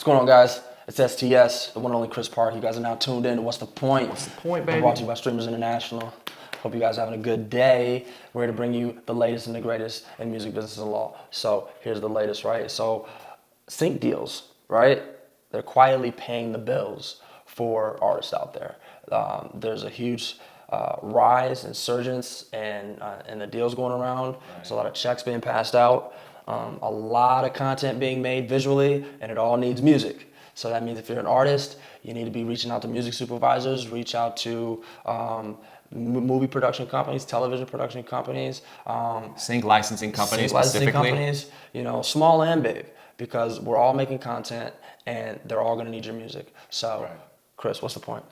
What's going on, guys? It's STS, the one and only Chris Park. You guys are now tuned in to What's the Point? What's the Point, We're baby? brought to you by Streamers International. Hope you guys are having a good day. We're here to bring you the latest and the greatest in music business and law. So here's the latest, right? So sync deals, right? They're quietly paying the bills for artists out there. There's a huge rise, insurgence, and the deals going around. There's a lot of checks being passed out. A lot of content being made visually, and it all needs music. So that means if you're an artist, you need to be reaching out to music supervisors, reach out to movie production companies, television production companies, Sync licensing companies sync licensing specifically. companies, you know, small and big, because we're all making content and they're all going to need your music. So, Chris, what's the point?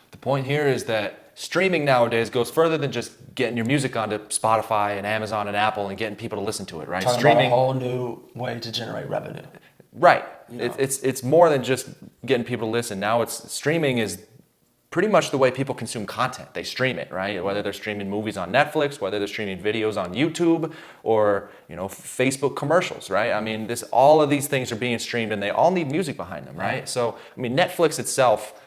The point here is that streaming nowadays goes further than just getting your music onto Spotify and Amazon and Apple and getting people to listen to it, right? Talking about a whole new way to generate revenue. Right. You know. It's more than just getting people to listen. Now it's streaming is pretty much the way people consume content. They stream it, right? Whether they're streaming movies on Netflix, whether they're streaming videos on YouTube, or Facebook commercials, right? I mean, all of these things are being streamed, and they all need music behind them, right? So, I mean, Netflix itself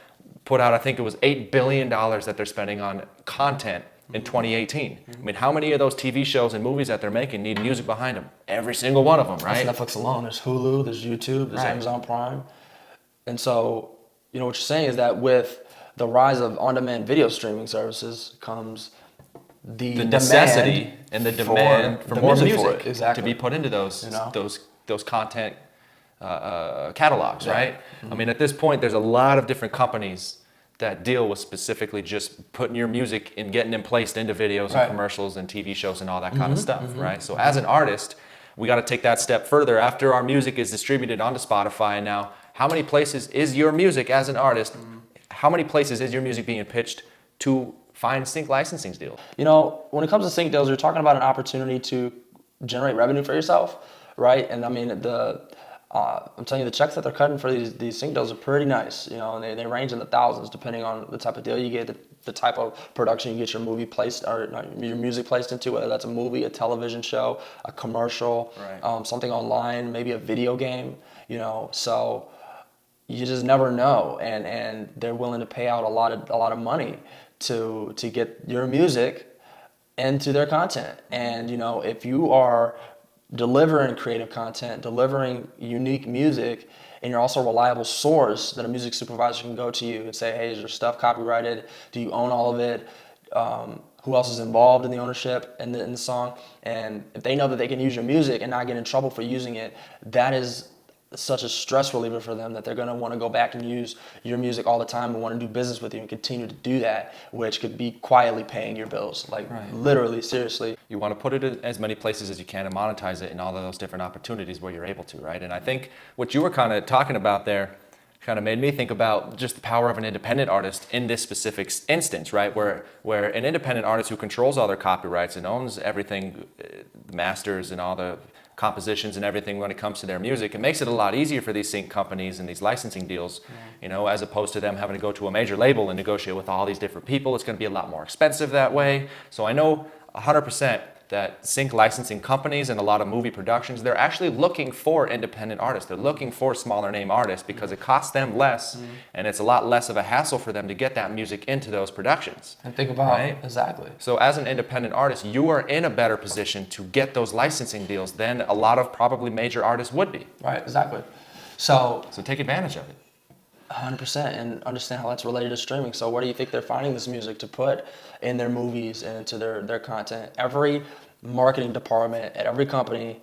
put out, I think it was $8 billion that they're spending on content in 2018. I mean, how many of those TV shows and movies that they're making need music behind them? Every single one of them, right? That's Netflix alone. There's Hulu, there's YouTube, there's Amazon Prime. And so, what you're saying is that with the rise of on-demand video streaming services comes the necessity and the demand for more music exactly. to be put into those content catalogs, right? I mean, at this point, there's a lot of different companies that deal with specifically just putting your music and getting them placed into videos and commercials and TV shows and all that kind of stuff, right? So as an artist, we got to take that step further. After our music is distributed onto Spotify now, how many places is your music as an artist, how many places is your music being pitched to find sync licensing deals? When it comes to sync deals, you're talking about an opportunity to generate revenue for yourself, right? And I mean, I'm telling you, the checks that they're cutting for these sync deals are pretty nice, and they range in the thousands depending on the type of deal you get, the type of production you get your movie placed or your music placed into, whether that's a movie, a television show, a commercial, something online, maybe a video game, so you just never know, and they're willing to pay out a lot of money to get your music into their content. And if you are delivering creative content, delivering unique music, and you're also a reliable source that a music supervisor can go to you and say, hey, is your stuff copyrighted? Do you own all of it? Who else is involved in the ownership in the song? And if they know that they can use your music and not get in trouble for using it, that is such a stress reliever for them that they're going to want to go back and use your music all the time and want to do business with you and continue to do that, which could be quietly paying your bills, literally, seriously. You want to put it in as many places as you can and monetize it in all of those different opportunities where you're able to, right? And I think what you were kind of talking about there kind of made me think about just the power of an independent artist in this specific instance, right? Where an independent artist who controls all their copyrights and owns everything, the masters and all the compositions and everything when it comes to their music, it makes it a lot easier for these sync companies and these licensing deals, as opposed to them having to go to a major label and negotiate with all these different people. It's going to be a lot more expensive that way. So I know 100% that sync licensing companies and a lot of movie productions, they're actually looking for independent artists. They're looking for smaller name artists because it costs them less and it's a lot less of a hassle for them to get that music into those productions. And think about exactly. So as an independent artist, you are in a better position to get those licensing deals than a lot of probably major artists would be. Right, exactly. So take advantage of it. 100%, and understand how that's related to streaming. So where do you think they're finding this music to put in their movies and into their content? Every marketing department at every company,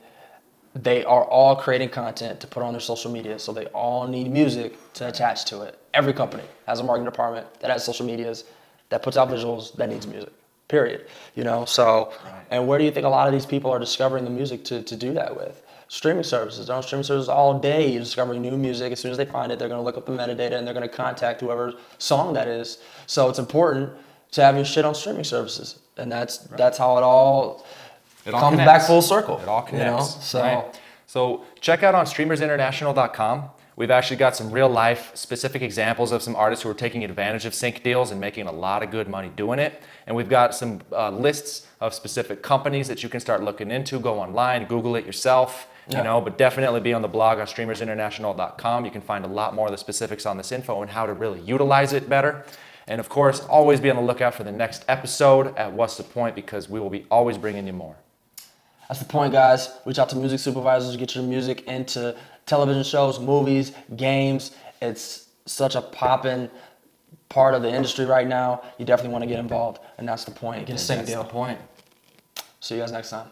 they are all creating content to put on their social media. So they all need music to attach to it. Every company has a marketing department that has social medias, that puts out visuals, that needs music, period. And where do you think a lot of these people are discovering the music to do that with? Streaming services. They're on streaming services all day discovering new music. As soon as they find it, they're going to look up the metadata and they're going to contact whoever song that is. So it's important to have your shit on streaming services. And that's how it all comes back full circle. It all connects. So check out on streamersinternational.com. We've actually got some real life specific examples of some artists who are taking advantage of sync deals and making a lot of good money doing it. And we've got some lists of specific companies that you can start looking into. Go online, Google it yourself, you know, but definitely be on the blog on streamersinternational.com. You can find a lot more of the specifics on this info and how to really utilize it better. And of course, always be on the lookout for the next episode at What's the Point, because we will be always bringing you more. That's the point, guys. Reach out to music supervisors to get your music into television shows, movies, games. It's such a poppin' part of the industry right now. You definitely want to get involved, and that's the point. Get a sync deal. That's the point. See you guys next time.